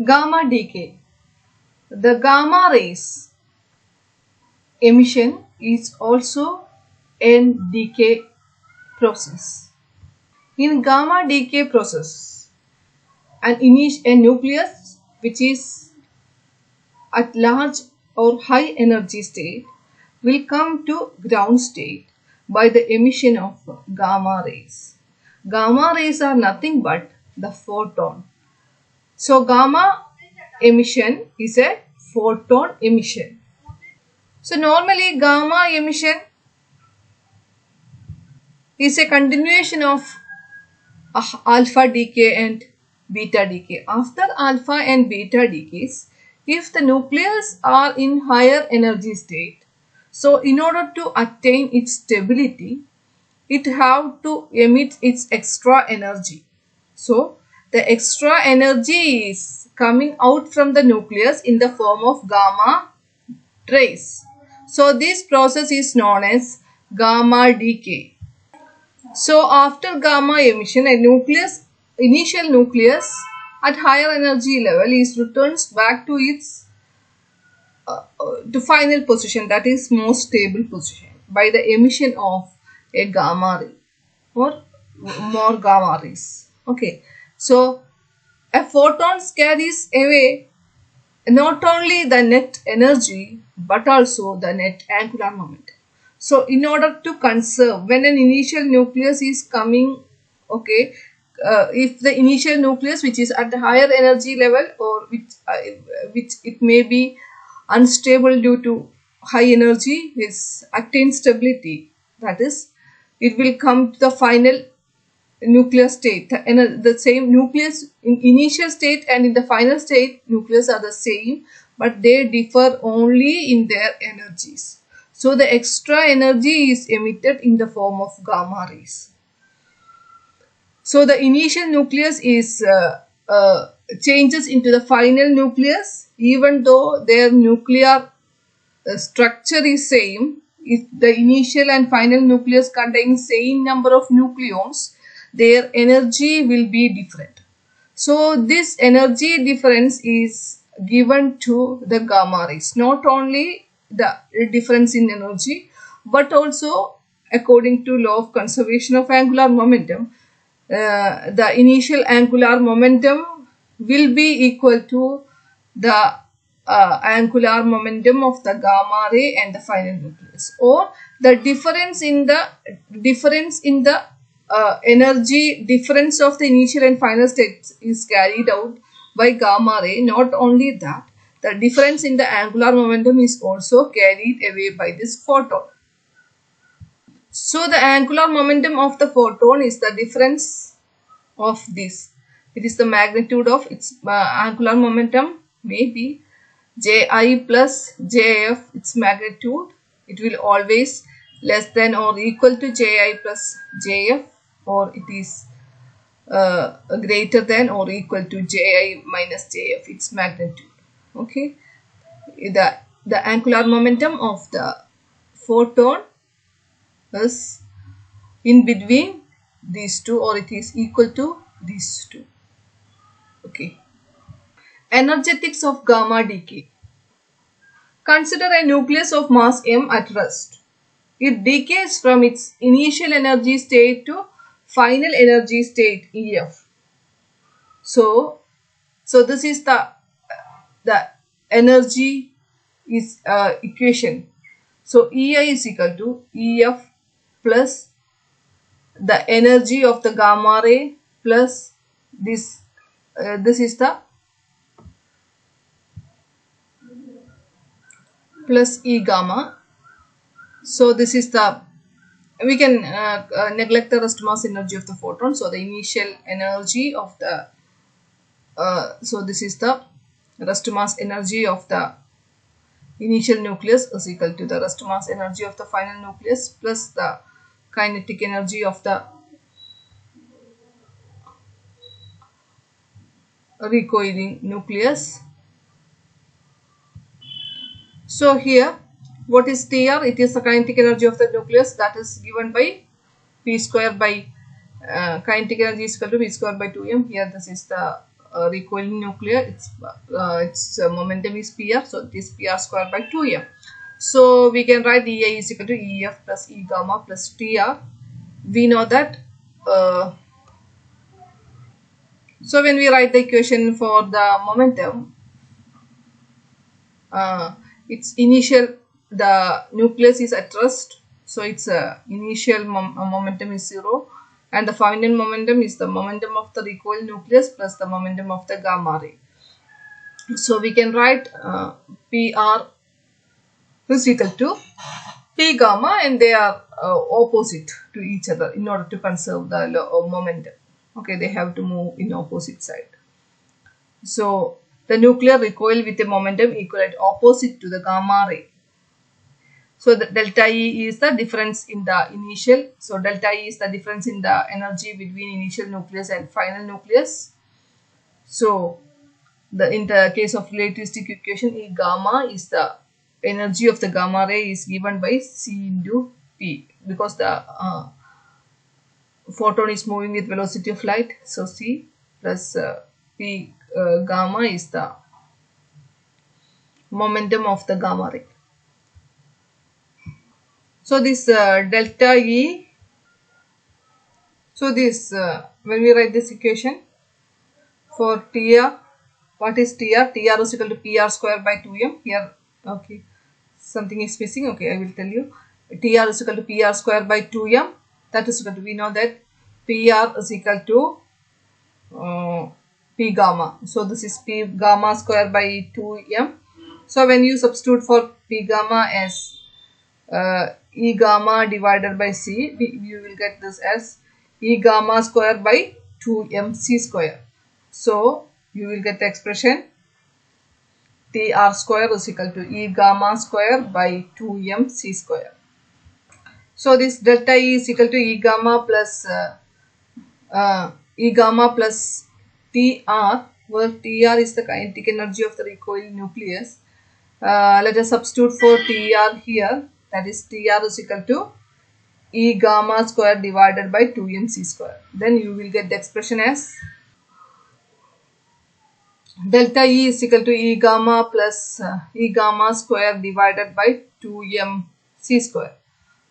Gamma decay. The gamma rays emission is also a decay process. In gamma decay process, a nucleus which is at large or high energy state will come to ground state by the emission of gamma rays. Gamma rays are nothing but the photon. So gamma emission is a photon emission. So normally gamma emission is a continuation of alpha decay and beta decay. After alpha and beta decays, if the nucleus are in higher energy state, so in order to attain its stability, it have to emit its extra energy. So the extra energy is coming out from the nucleus in the form of gamma rays. So this process is known as gamma decay. So after gamma emission, a initial nucleus at higher energy level is returns back to its to final position, that is most stable position, by the emission of a gamma ray or more gamma rays. Okay, so a photon carries away not only the net energy but also the net angular momentum. So in order to conserve, when an initial nucleus is coming, okay, if the initial nucleus which is at the higher energy level or which it may be unstable due to high energy is attain stability, that is it will come to the final nuclear state, and the same nucleus in initial state and in the final state nucleus are the same, but they differ only in their energies. So the extra energy is emitted in the form of gamma rays. So the initial nucleus is changes into the final nucleus, even though their nuclear structure is same. If the initial and final nucleus contain same number of nucleons, their energy will be different. So this energy difference is given to the gamma rays. Not only the difference in energy, but also according to law of conservation of angular momentum, the initial angular momentum will be equal to the angular momentum of the gamma ray and the final nucleus, or the difference in the energy difference of the initial and final states is carried out by gamma ray. Not only that, the difference in the angular momentum is also carried away by this photon. So the angular momentum of the photon is the difference of this. It is the magnitude of its angular momentum, maybe Ji plus Jf, its magnitude. It will always less than or equal to Ji plus Jf, or it is greater than or equal to Ji minus Jf, its magnitude. Okay, the angular momentum of the photon is in between these two, or it is equal to these two. Okay. Energetics of gamma decay. Consider a nucleus of mass m at rest. It decays from its initial energy state to final energy state EF. So this is the energy is equation. So EI is equal to EF plus the energy of the gamma ray plus this is the plus E gamma. So this is the, we can neglect the rest mass energy of the photon. So the initial energy of the so this is the rest mass energy of the initial nucleus is equal to the rest mass energy of the final nucleus plus the kinetic energy of the recoiling nucleus. So here, what is TR? It is the kinetic energy of the nucleus, that is given by P square by kinetic energy is equal to V square by 2m. Here this is the recoiling nuclear, its momentum is pr, so it is pr square by 2m. So we can write EA is equal to EF plus E gamma plus TR. We know that. So when we write the equation for the momentum, its initial, the nucleus is at rest, so its initial momentum is 0, and the final momentum is the momentum of the recoil nucleus plus the momentum of the gamma ray. So we can write PR is equal to P gamma, and they are opposite to each other in order to conserve the momentum. Okay, they have to move in opposite side. So the nuclear recoil with a momentum equal at opposite to the gamma ray. So the delta E is the difference in the initial. So delta E is the difference in the energy between initial nucleus and final nucleus. So in the case of relativistic equation, E gamma is the energy of the gamma ray is given by C into P, because the photon is moving with velocity of light. So C plus P gamma is the momentum of the gamma ray. So this delta E, so this when we write this equation for TR, what is TR? TR is equal to PR square by 2m. Here, okay, something is missing. Okay, I will tell you. TR is equal to PR square by 2m. That is equal to, we know that PR is equal to P gamma. So this is P gamma square by 2m. So when you substitute for P gamma as E gamma divided by C, you will get this as E gamma square by 2mc square. So you will get the expression TR square is equal to E gamma square by 2mc square. So this delta E is equal to E gamma plus TR, where TR is the kinetic energy of the recoiling nucleus. Let us substitute for TR here. That is TR is equal to E gamma square divided by 2mc square. Then you will get the expression as delta E is equal to E gamma plus E gamma square divided by 2mc square.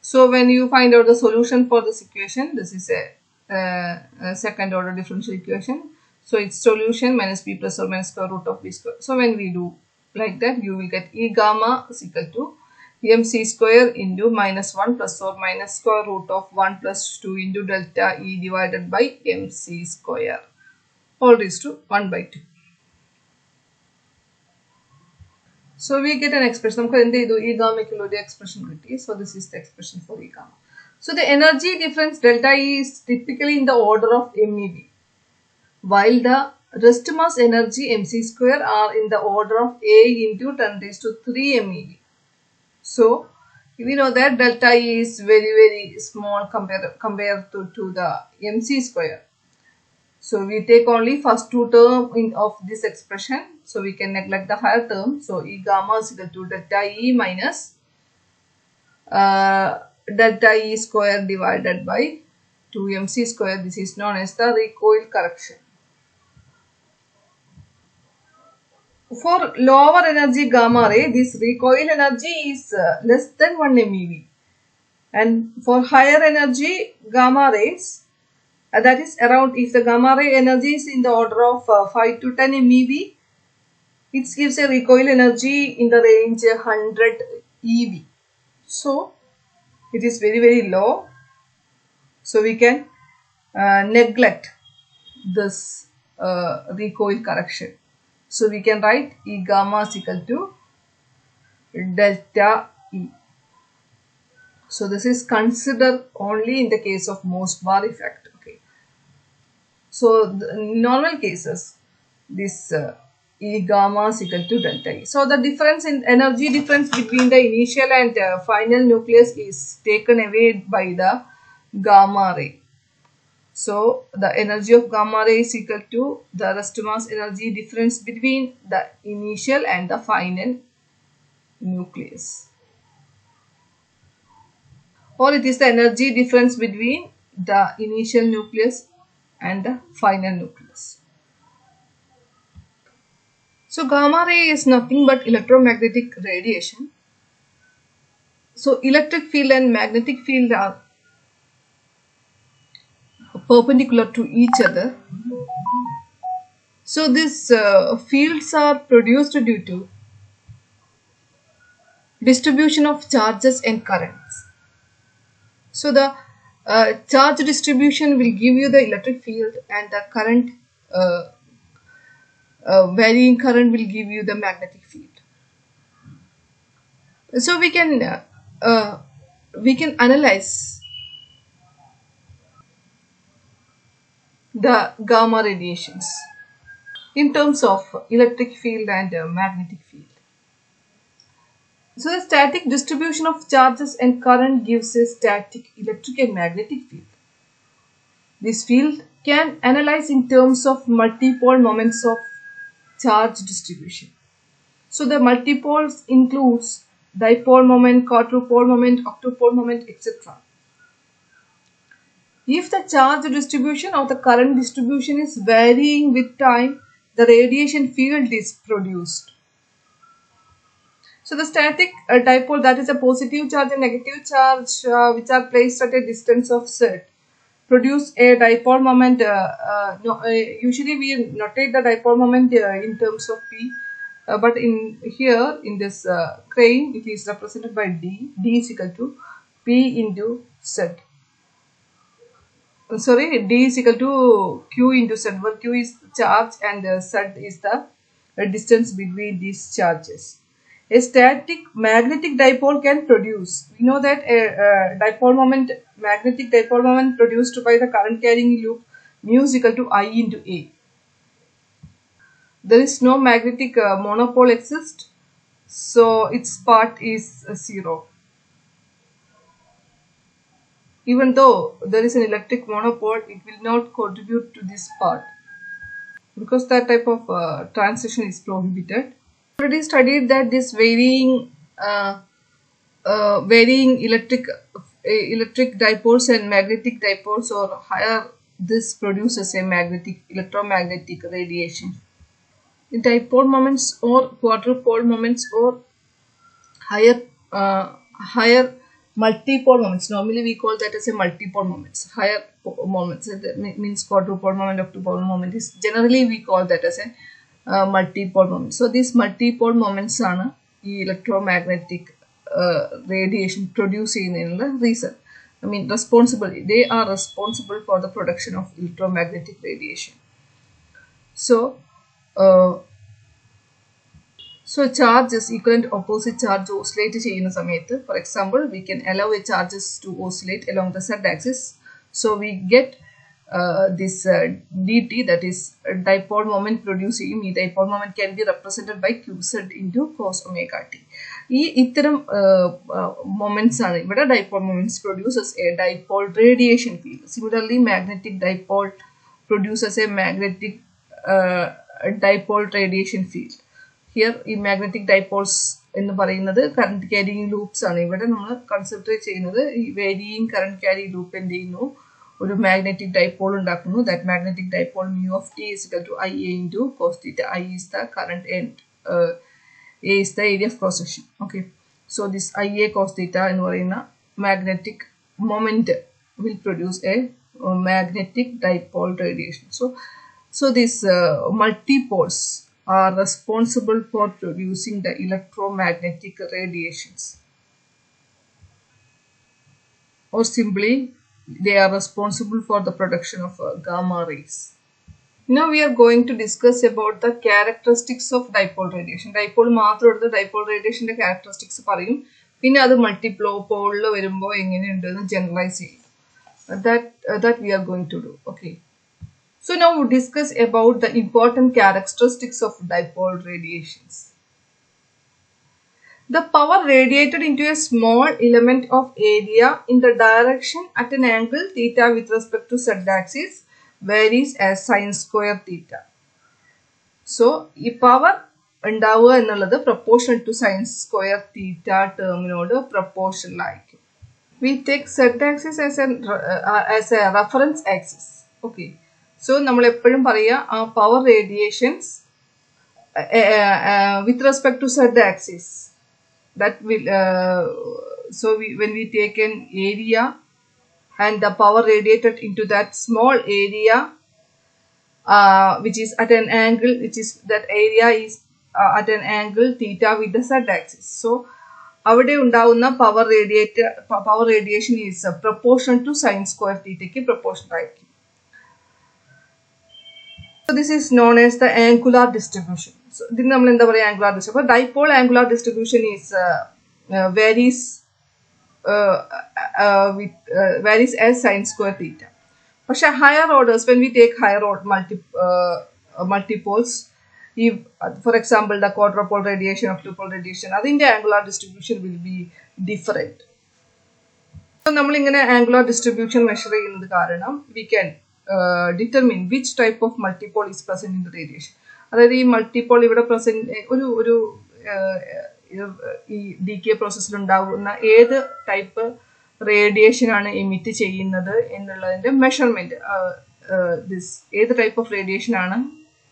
So when you find out the solution for this equation, this is a second order differential equation. So its solution minus b plus or minus square root of b square. So when we do like that, you will get E gamma is equal to mc square into minus 1 plus or minus square root of 1 plus 2 into delta E divided by mc square, all raised to 1 by 2. So we get an expression. E gamma expression. So this is the expression for E gamma. So the energy difference delta E is typically in the order of MeV, while the rest mass energy mc square are in the order of A into 10 raised to 3 MeV. So we know that delta E is very small compared to the mc square. So we take only first two terms of this expression. So we can neglect the higher term. So E gamma is equal to delta E minus delta E square divided by 2mc square. This is known as the recoil correction. For lower energy gamma ray, this recoil energy is less than 1 MeV. And for higher energy gamma rays, that is around, if the gamma ray energy is in the order of 5 to 10 MeV, it gives a recoil energy in the range 100 eV. So it is very low. So we can neglect this recoil correction. So we can write E gamma is equal to delta E. So this is considered only in the case of most bar effect. Okay. So in normal cases, this E gamma is equal to delta E. So the difference in energy difference between the initial and final nucleus is taken away by the gamma ray. So the energy of gamma ray is equal to the rest mass energy difference between the initial and the final nucleus. Or it is the energy difference between the initial nucleus and the final nucleus. So gamma ray is nothing but electromagnetic radiation. So electric field and magnetic field are perpendicular to each other. So these fields are produced due to distribution of charges and currents. So the charge distribution will give you the electric field, and the current varying current will give you the magnetic field. So we can analyze the gamma radiations in terms of electric field and magnetic field. So the static distribution of charges and current gives a static electric and magnetic field. This field can analyze in terms of multipole moments of charge distribution. So the multipoles includes dipole moment, quadrupole moment, octupole moment, etc. If the charge distribution or the current distribution is varying with time, the radiation field is produced. So the static dipole, that is a positive charge and negative charge which are placed at a distance of z, produce a dipole moment. Usually we notate the dipole moment in terms of P, but in here in this crane it is represented by D. D is equal to P into Z. D is equal to Q into Z, where Q is charge and Z is the distance between these charges. A static magnetic dipole can produce. We know that a magnetic dipole moment produced by the current carrying loop mu is equal to I into A. There is no magnetic monopole exist, so its part is 0. Even though there is an electric monopole, it will not contribute to this part because that type of transition is prohibited. Already studied that this varying electric dipoles and magnetic dipoles or higher, this produces a electromagnetic radiation. Dipole moments or quadrupole moments or higher multipole moments. Normally we call that as a multipole moments. Higher moments, that means quadrupole moment, octupole moment is generally we call that as a multipole moment. So these multipole moments are electromagnetic radiation producing in the reason. They are responsible for the production of electromagnetic radiation. So charge is equivalent opposite charge oscillate ചെയ്യുന്ന സമയത്ത്, for example, we can allow a charges to oscillate along the z axis. So we get this dt, that is dipole moment producing. Dipole moment can be represented by qz into cos omega t. ഇത്തരം moments ആണ് ഇവിടെ dipole moments produces a dipole radiation field. Similarly, magnetic dipole produces a magnetic dipole radiation field. Here in magnetic dipoles എന്ന് പറയുന്നത് current carrying loops ആണ്. ഇവിടെ നമ്മൾ concentrate ചെയ്യുന്നത് ഈ varying current carrying loop എന്ത് ചെയ്യുന്നു, ഒരു magnetic dipole ഉണ്ടാക്കുന്നു. That magnetic dipole mu of t is equal to IA into cos theta. I is the current and A is the area of cross section. Okay, so this IA cos theta എന്ന് പറയുന്ന magnetic moment will produce a magnetic dipole radiation. So these multipoles are responsible for producing the electromagnetic radiations, or simply they are responsible for the production of gamma rays. Now we are going to discuss about the characteristics of dipole radiation. Dipole മാത്രം എടുത്ത് dipole radiation characteristics പറയും, പിന്നെ അത് multipole വരുമ്പോൾ എങ്ങനെയുണ്ടെന്ന് generalize ചെയ്യും. That we are going to do. Okay. So now we'll discuss about the important characteristics of dipole radiations. The power radiated into a small element of area in the direction at an angle theta with respect to z-axis varies as sin square theta. So, this power ഉണ്ടാവുക എന്നുള്ളത് proportional to sin square theta terminode proportional ആയിരിക്കും. We take z-axis as a reference axis. Okay. So, നമ്മൾ എപ്പോഴും പറയുക power radiations with respect to z axis. That will when we take an area and the power radiated into that small area, which is at an angle, which is that area is at an angle theta with the z axis. So avade undavunna power radiation is proportional to sin square theta ki proportional. So this is known as the angular distribution. So this is angular distribution. Dipole angular distribution is varies as sin square theta. But higher orders, when we take higher order multipoles, if for example the quadrupole radiation or octupole radiation, I think the angular distribution will be different. So we angular distribution measure we can determine which type of multipole is present in the radiation. അതായത് ഈ മൾട്ടിപ്പോൾ ഇവിടെ present ഒരു ഈ decay പ്രോസസ്സിൽ ഉണ്ടാകുന്ന ഏത് type radiation ആണ് emit ചെയ്യുന്നത് എന്നുള്ളതിന്റെ മെഷർമെന്റ്, ഏത് ടൈപ്പ് ഓഫ് റേഡിയേഷൻ ആണ്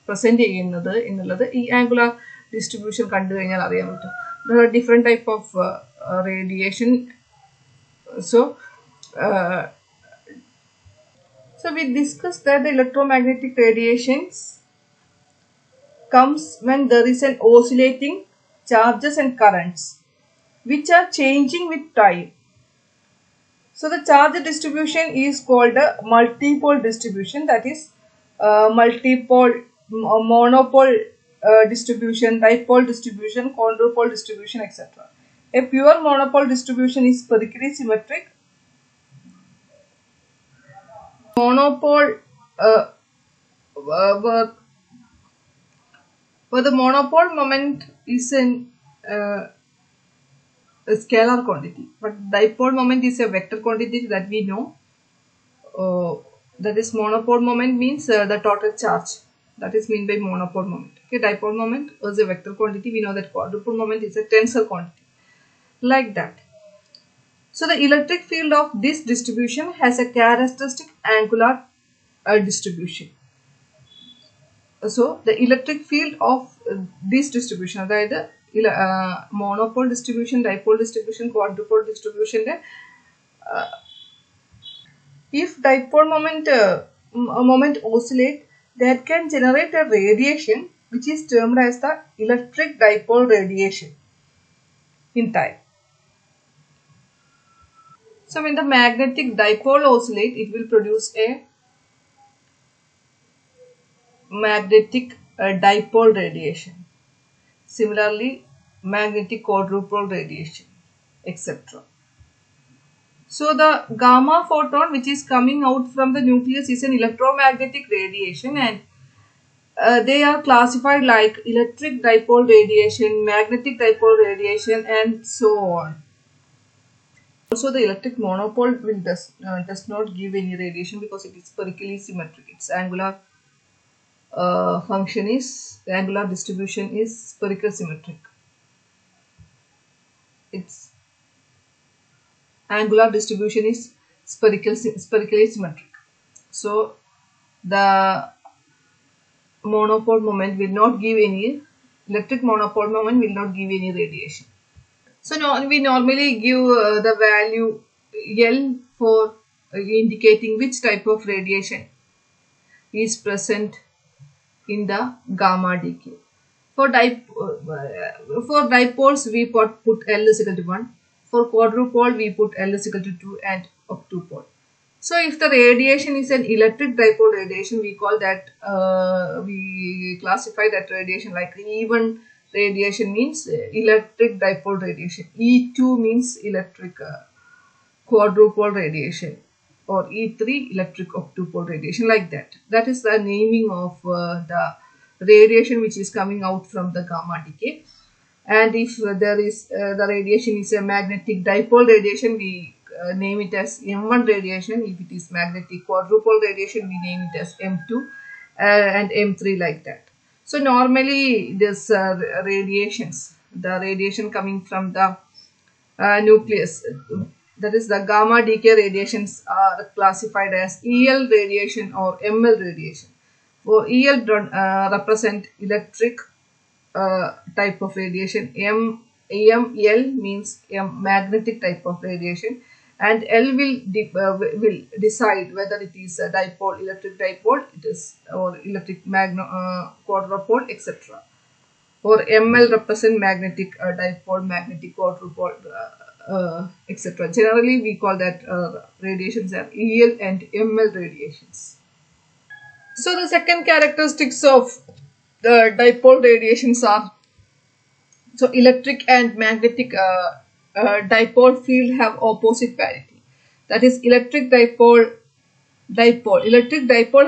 പ്രസന്റ് ചെയ്യുന്നത് എന്നുള്ളത് ഈ ആംഗുലാർ ഡിസ്ട്രിബ്യൂഷൻ കണ്ടു കഴിഞ്ഞാൽ അറിയാൻ പറ്റും. Different type of radiation. So we discussed that the electromagnetic radiations comes when there is an oscillating charges and currents which are changing with time. So the charge distribution is called a multipole distribution, that is multipole, monopole distribution, dipole distribution, quadrupole distribution, etc. A pure monopole distribution is spherically symmetric. Monopole where the monopole moment is a scalar quantity, but dipole moment is a vector quantity that we know. That is monopole moment means the total charge. That is meant by monopole moment. Okay, dipole moment is a vector quantity. We know that quadrupole moment is a tensor quantity. Like that. So the electric field of this distribution has a characteristic angular distribution. So the electric field of this distribution, that is monopole distribution, dipole distribution, quadrupole distribution, if dipole moment oscillate, that can generate a radiation which is termed as the electric dipole radiation in time. So when the magnetic dipole oscillate, it will produce a magnetic dipole radiation. Similarly, magnetic quadrupole radiation, etc. So the gamma photon which is coming out from the nucleus is an electromagnetic radiation, and they are classified like electric dipole radiation, magnetic dipole radiation, and so on. Also, the electric monopole does not give any radiation because it is spherically symmetric. Its angular function is, the angular distribution is spherical symmetric. Its angular distribution is spherically symmetric. So the monopole moment will not give any, electric monopole moment will not give any radiation. So we normally give the value L for indicating which type of radiation is present in the gamma decay. For dipoles we put L is equal to 1. For quadrupole we put L is equal to 2, and octupole. So if the radiation is an electric dipole radiation, we call that, we classify that radiation like E1 radiation means electric dipole radiation, E2 means electric quadrupole radiation, or E3 electric octupole radiation, like that. That is the naming of the radiation which is coming out from the gamma decay. And if there is the radiation is a magnetic dipole radiation, we name it as M1 radiation. If it is magnetic quadrupole radiation, we name it as M2 and M3, like that. So normally this radiations, the radiation coming from the nucleus, that is the gamma decay radiations, are classified as EL radiation or ML radiation. For EL represent electric type of radiation. L means magnetic type of radiation, and L will decide whether it is a dipole, electric dipole, it is or electric quadrupole, etc. Or ML represent magnetic dipole, magnetic quadrupole, etc. Generally, we call that radiations are EL and ML radiations. So the second characteristics of the dipole radiations are, so electric and magnetic dipole field have opposite parity. That is, electric dipole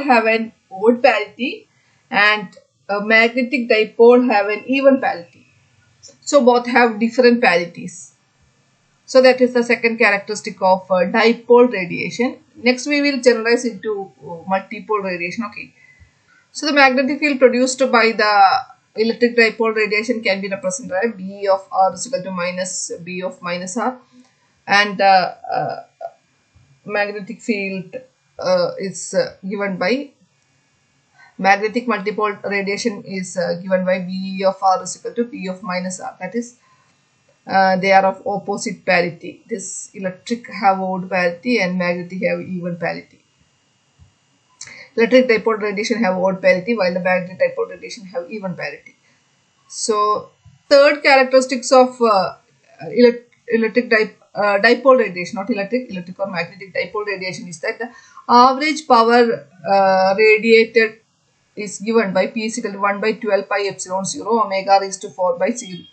have an odd parity, and magnetic dipole have an even parity. So both have different parities. So that is the second characteristic of dipole radiation. Next we will generalize into multipole radiation. Okay. So the magnetic field produced by the electric dipole radiation can be represented by B of R is equal to minus B of minus R, and magnetic field is given by magnetic multipole radiation is given by B of R is equal to P of minus R. That is, they are of opposite parity. This electric have odd parity and magnetic have even parity. Electric dipole radiation have odd parity while the magnetic dipole radiation have even parity. So third characteristics of electric dipole radiation, not electric or magnetic dipole radiation, is that the average power radiated is given by P is equal to 1 by 12 pi epsilon 0 omega raised to 4 by C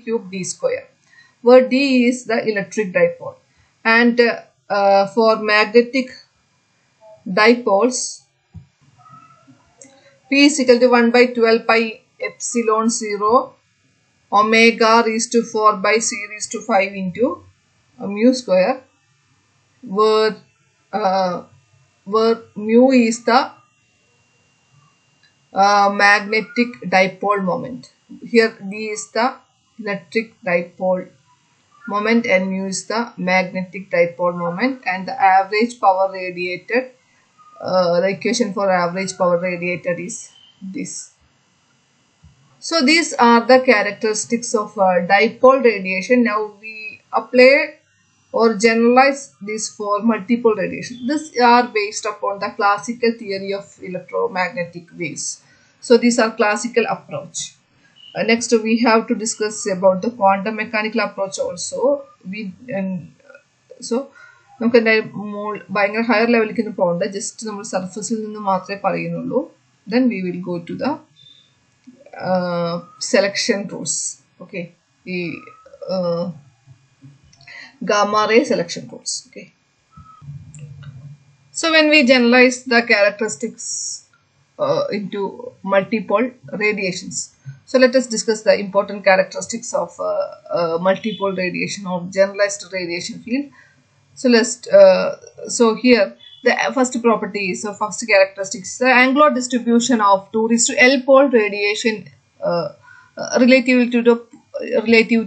cube D square, where D is the electric dipole. And for magnetic dipoles, P is equal to 1 by 12 pi epsilon 0 omega raised to 4 by C raised to 5 into mu square, where mu is the magnetic dipole moment. Here D is the electric dipole moment and mu is the magnetic dipole moment, and the average power radiated, the equation for average power radiated is this. So these are the characteristics of dipole radiation. Now we apply or generalize this for multiple radiation. These are based upon the classical theory of electromagnetic waves. So these are classical approach. Next we have to discuss about the quantum mechanical approach also. So നമുക്ക് ഭയങ്കര higher ലെവലിലേക്ക് ഒന്നും പോകണ്ട, just നമ്മൾ സർഫസിൽ നിന്ന് മാത്രമേ പറയുന്നുള്ളൂ. Then we will go to the selection rules. Okay, the gamma ray selection rules. Okay, so when we generalize the characteristics into multipole radiations, so let us discuss the important characteristics of multipole radiation or generalized radiation field. So let's so here the first property is, so first characteristics, the angular distribution of 2:L pole radiation relative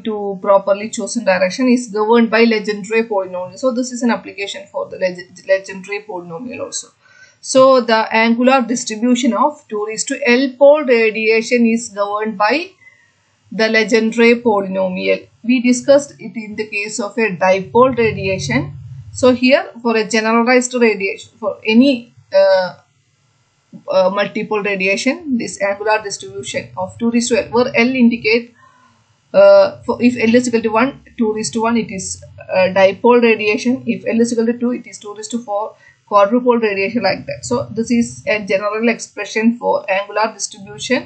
to properly chosen direction is governed by Legendre polynomial. So this is an application for the Legendre polynomial also. So the angular distribution of 2:L pole radiation is governed by the Legendre polynomial. We discussed it in the case of a dipole radiation. So here for a generalized radiation, for any multipole radiation, this angular distribution of 2:L, where L indicate for if L is equal to 1, 2:1, it is dipole radiation. If L is equal to 2, it is 2:4, quadrupole radiation, like that. So this is a general expression for angular distribution.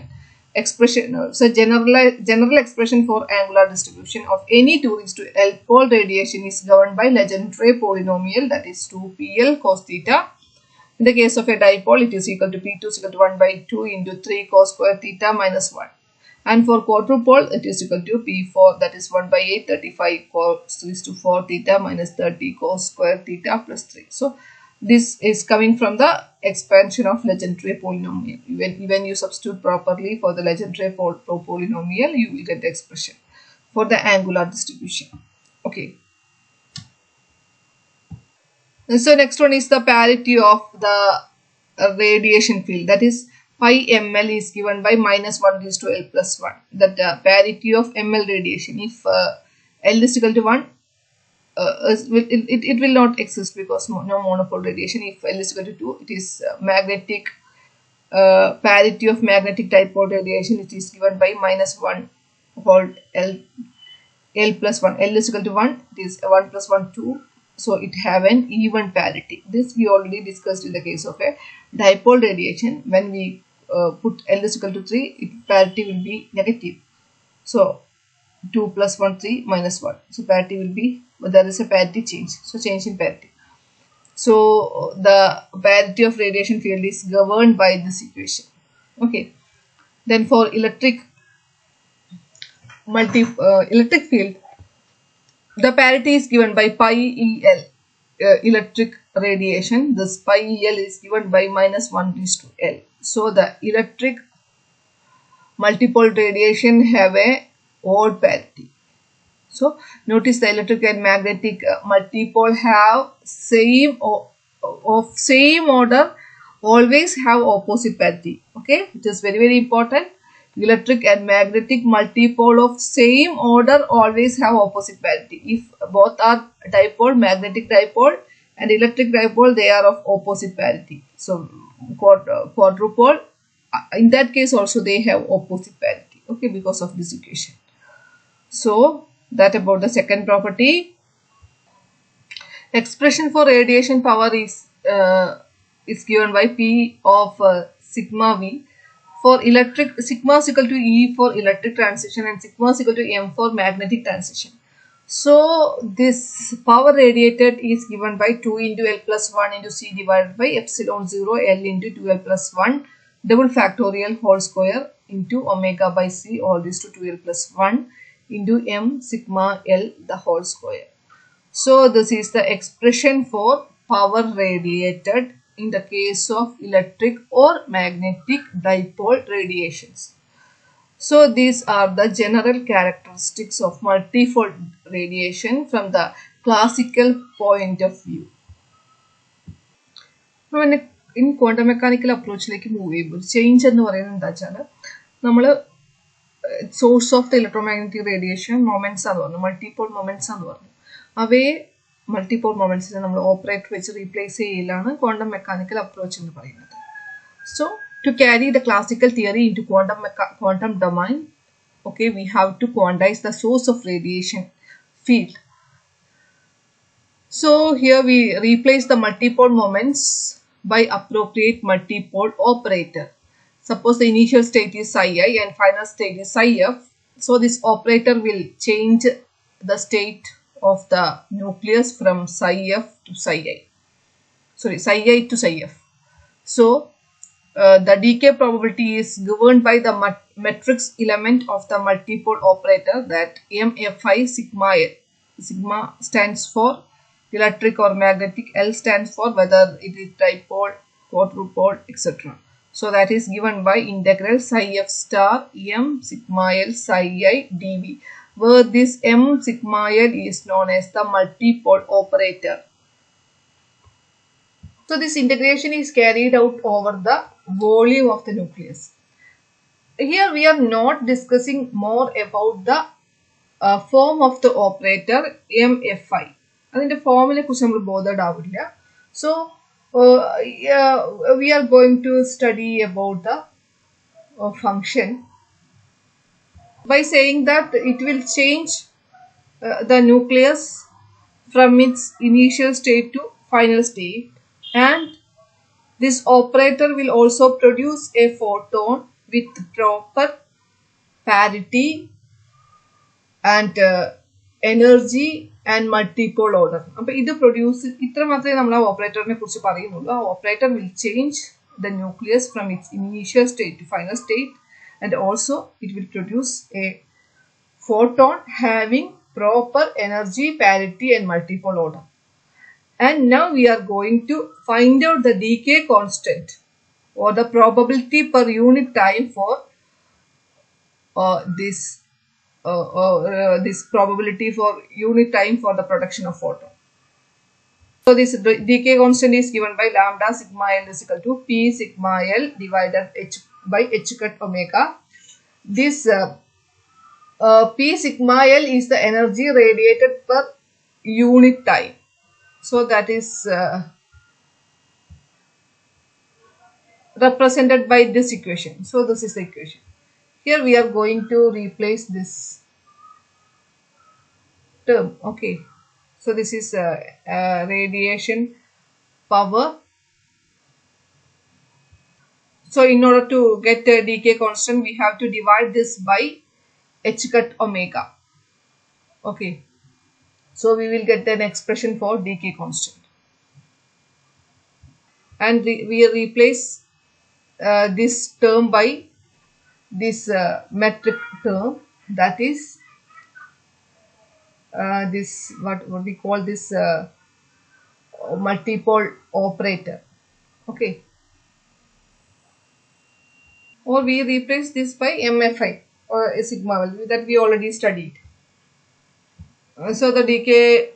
So general expression for angular distribution of any 2:L pole radiation is governed by Legendre polynomial, that is 2PL cos theta. In the case of a dipole, it is equal to P2 is equal to 1 by 2 into 3 cos square theta minus 1. And for quadrupole, it is equal to P4, that is 1 by 8, 35 cos 4 theta minus 30 cos square theta plus 3. So this is coming from the expansion of Legendre polynomial. When you substitute properly for the Legendre polynomial, you will get the expression for the angular distribution. Okay. And so next one is the parity of the radiation field. That is, pi ml is given by minus 1 raised to L plus 1. That parity of ml radiation. If L is equal to 1, it will not exist because no monopole radiation. If L is equal to 2, it is magnetic parity of magnetic dipole radiation. It is given by minus 1 volt L plus 1. L is equal to 1. It is 1 plus 1 2. So it have an even parity. This we already discussed in the case of a dipole radiation. When we put L is equal to 3, parity will be negative. So 2 plus 1 3 minus 1. So parity will be, there is a parity change. So change in parity. So the parity of radiation field is governed by this equation. Okay. Then for electric field, the parity is given by pi EL, electric radiation. This pi EL is given by minus 1 raised to L. So the electric multipole radiation have a odd parity. So notice the electric and magnetic multipole have same order, always have opposite parity. Okay, it is very important. Electric and magnetic multipole of same order always have opposite parity. If both are dipole, magnetic dipole and electric dipole, they are of opposite parity. So quadrupole, in that case also they have opposite parity. Okay, because of this equation. So that about the second property. Expression for radiation power is given by P of sigma V. For electric, sigma is equal to E for electric transition and sigma is equal to M for magnetic transition. So this power radiated is given by 2 into L plus 1 into C divided by epsilon 0 L into 2L plus 1 double factorial whole square into omega by C all this to 2L plus 1 into M sigma L the whole square. So this is the expression for power radiated in the case of electric or magnetic dipole radiations. So these are the general characteristics of multifold radiation from the classical point of view. Now in quantum mechanical approach like move change and the source of the electromagnetic radiation moments are multiple moments are away multiple moments operate which replace quantum mechanical approach. So to carry the classical theory into quantum domain, okay, we have to quantize the source of radiation field. So here we replace the multiple moments by appropriate multipole operator. Suppose the initial state is psi I and final state is psi f. So this operator will change the state of the nucleus from psi f to psi I. Sorry, psi I to psi f. So the decay probability is governed by the matrix element of the multipole operator, that MFI sigma L. Sigma stands for electric or magnetic, L stands for whether it is dipole, quadrupole, etc. So that is given by integral psi f star M sigma L psi I dV, where this M sigma L is known as the multipole operator. So this integration is carried out over the volume of the nucleus. Here we are not discussing more about the form of the operator MFI. And the formula bothered out. So we are going to study about the function by saying that it will change the nucleus from its initial state to final state, and this operator will also produce a photon with proper parity and energy and multipole order. This produce operator operator will change the nucleus from its initial state to final state, and also it will produce a photon having proper energy, parity and multipole order. And now we are going to find out the decay constant or the probability per unit time for this probability for unit time for the production of photon. So this decay constant is given by lambda sigma L is equal to P sigma L divided H by h cut omega. This P sigma L is the energy radiated per unit time. So that is represented by this equation. So this is the equation. Here we are going to replace this term. Okay. So this is radiation power. So in order to get a decay constant, we have to divide this by h cut omega. Okay. So we will get an expression for decay constant. And we replace this term by this metric term, that is this what we call this multipole operator. Okay. Or we replace this by MFI or a sigma value that we already studied. So the decay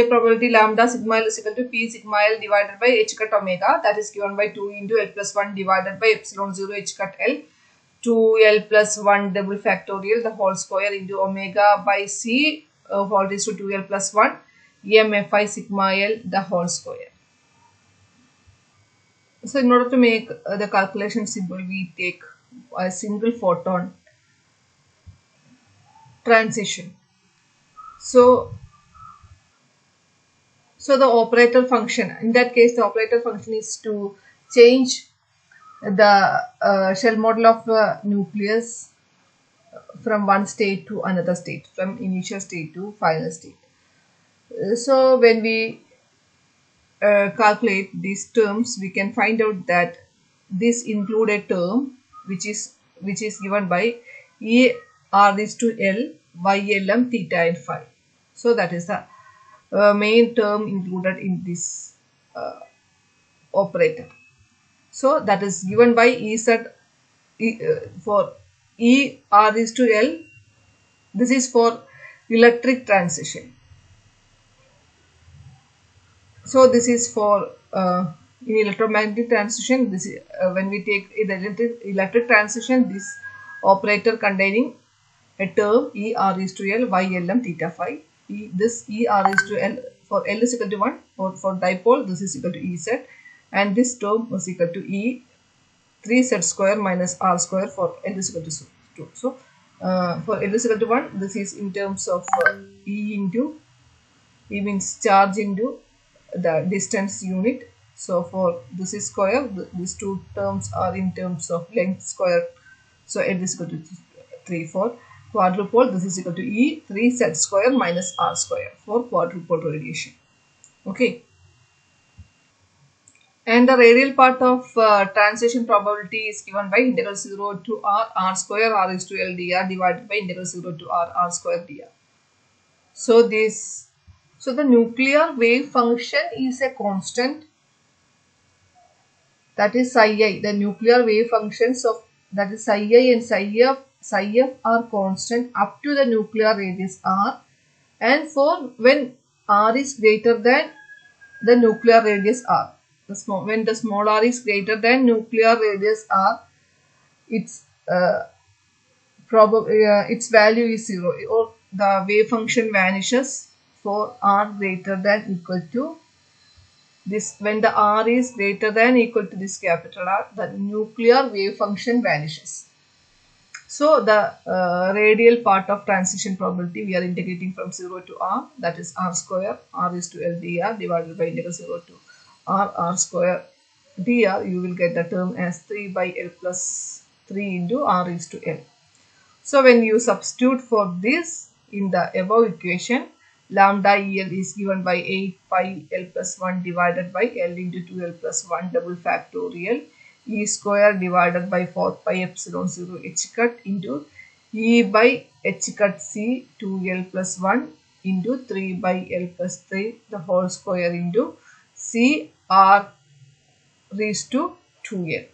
probability lambda sigma L is equal to P sigma L divided by h cut omega, that is given by 2 into L plus 1 divided by epsilon 0 h cut L 2L plus 1 double factorial the whole square into omega by C whole raised to 2L plus 1 MFI sigma L the whole square. So in order to make the calculation simple, we take a single photon transition. So the operator function, in that case the operator function is to change the shell model of nucleus from one state to another state, from initial state to final state. So when we calculate these terms, we can find out that this included term which is given by E r raised to L y L m theta and phi. So that is the main term included in this operator. So that is given by for E r raised to L. This is for electric transition. So this is for in electromagnetic transition. This is when we take electric transition, this operator containing a term E r raised to L y L m theta phi. This E r raised to L for L is equal to 1, for dipole this is equal to E z, and this term is equal to E 3z square minus r square for L is equal to 2. So for L is equal to 1, this is in terms of E into, E means charge into the distance unit. So for this is square, these two terms are in terms of length square. So L is equal to 3. For quadrupole, this is equal to E 3z square minus r square for quadrupole radiation. Okay. And the radial part of transition probability is given by integral 0 to r square r is to L dr divided by integral 0 to r square dr. So the nuclear wave function is a constant, that is psi I. The nuclear wave functions of that is psi I and psi f are constant up to the nuclear radius r, and for when r is greater than the nuclear radius r. When the small r is greater than nuclear radius r, its value is 0, or the wave function vanishes for r greater than equal to this. When the r is greater than equal to this capital R, the nuclear wave function vanishes. So the radial part of transition probability we are integrating from 0 to r, that is r square r is to L dr divided by integral 0 to r square dr. You will get the term as 3 by L plus 3 into r is to L. So when you substitute for this in the above equation, lambda EL is given by 8 pi L plus 1 divided by L into 2L plus 1 double factorial E square divided by 4 pi epsilon 0 h cut into E by h cut C 2L plus 1 into 3 by L plus 3 the whole square into C r raised to 2L.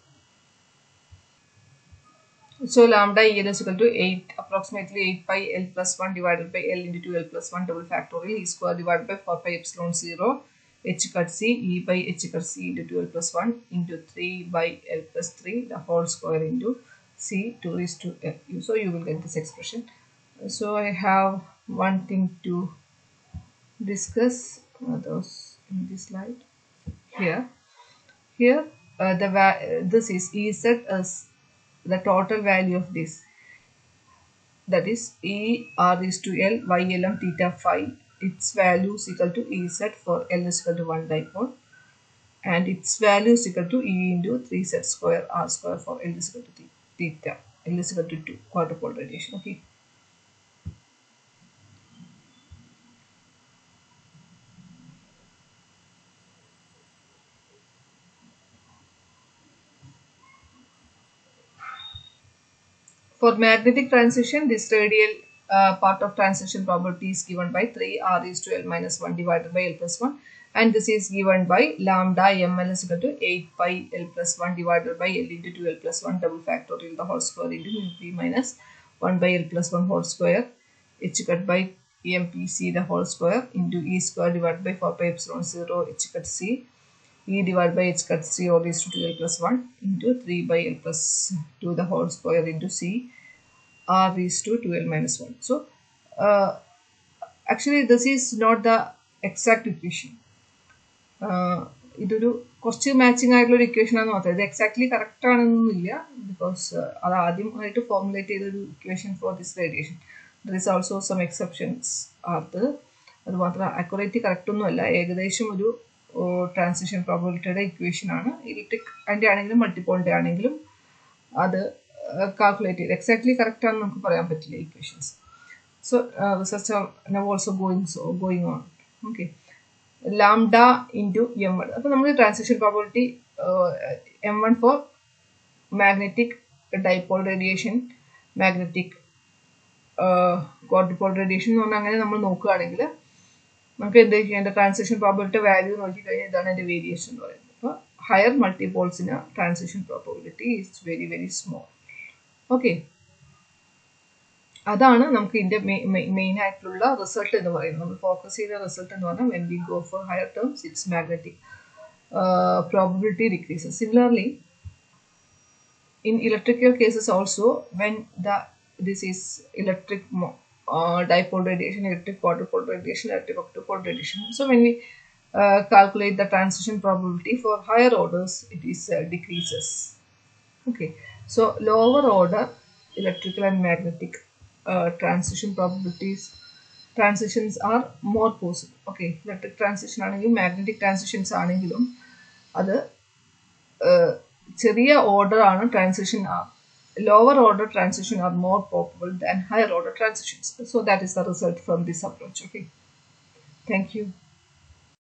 So lambda EL is equal to approximately 8 pi L plus 1 divided by L into 2L plus 1 double factorial E square divided by 4 pi epsilon 0 h cut c E by h cut c into 12 plus 1 into 3 by L plus 3 the whole square into c 2 raised to L. So you will get this expression. So I have one thing to discuss those in this slide here. Here this is Ez as the total value of this, that is E r raised to L y lm theta phi. Its value is equal to Ez for L is equal to 1 dipole, and its value is equal to E into 3z square r square for L is equal to theta. L is equal to 2 quadrupole radiation. Okay. For magnetic transition, this radial part of transition probability is given by 3 r raised to L minus 1 divided by L plus 1, and this is given by lambda ml is equal to 8 pi L plus 1 divided by L into 2 L plus 1 double factorial the whole square into mu p minus 1 by L plus 1 whole square h cut by mpc the whole square into E square divided by 4 pi epsilon 0 h cut c E divided by h cut c all raised to 2L plus 1 into 3 by L plus 2 the whole square into c r raised to 2L minus 1. So, actually this is not the exact equation. ഇതൊരു കുറച്ച് matching ആയിട്ടുള്ള ഒരു equation ആണെന്ന് മാത്രമേ. ഇത് exactly correct ആണെന്നൊന്നുമില്ല, because അത് ആദ്യമായിട്ട് formulate ചെയ്തൊരു equation for this radiation. There is also some exceptions അത് മാത്രം അക്യുറേറ്റ് കറക്റ്റ് ഒന്നുമല്ല, ഏകദേശം ഒരു ട്രാൻസിഷൻ പ്രോബബിലിറ്റിയുടെ ഇക്വേഷൻ ആണ്. ഇലക്ട്രിക് അതിൻ്റെ ആണെങ്കിലും മൾട്ടിപ്പോളിൻ്റെ ആണെങ്കിലും അത് കാൽക്കുലേറ്റ് ചെയ്ത് എക്സാക്ട്ലി കറക്റ്റ് ആണെന്ന് നമുക്ക് പറയാൻ പറ്റില്ല equations. So research are now also going on. Okay, lambda into m1. അപ്പോൾ നമ്മൾ transition probability m1 for magnetic dipole radiation, magnetic quadrupole radiation എന്ന് പറഞ്ഞാൽ അങ്ങനെ നമ്മൾ നോക്കുകയാണെങ്കിൽ നമുക്ക് എന്ത് ചെയ്യേണ്ട, ട്രാൻസിഷൻ പ്രോബബിലിറ്റി വാല്യൂ നോക്കിക്കഴിഞ്ഞാൽ ഇതാണ് എൻ്റെ വേരിയേഷൻ എന്ന് പറയുന്നത്. അപ്പോൾ ഹയർ മൾട്ടിപോൾസിന് transition probability is very very small. Okay, അതാണ് നമുക്ക് ഇതിൻ്റെ മെയിൻ ആയിട്ടുള്ള റിസൾട്ട് എന്ന് പറയുന്നത്. നമ്മൾ ഫോക്കസ് ചെയ്ത റിസൾട്ട് എന്ന് പറഞ്ഞാൽ when we go for higher terms it's magnetic probability decreases. Similarly in electrical cases also, when this is electric dipole radiation, electric quadrupole radiation, electric octupole radiation. So when we calculate the transition probability for higher orders, it is decreases. Okay, so lower order electrical and magnetic transition probabilities, transitions are more possible. Okay, electric transition ആണെങ്കിലും magnetic transitions ആണെങ്കിലും അത് ചെറിയ order ആണ് transition. Lower order transition are more probable than higher order transitions. So that is the result from this approach. Okay, thank you.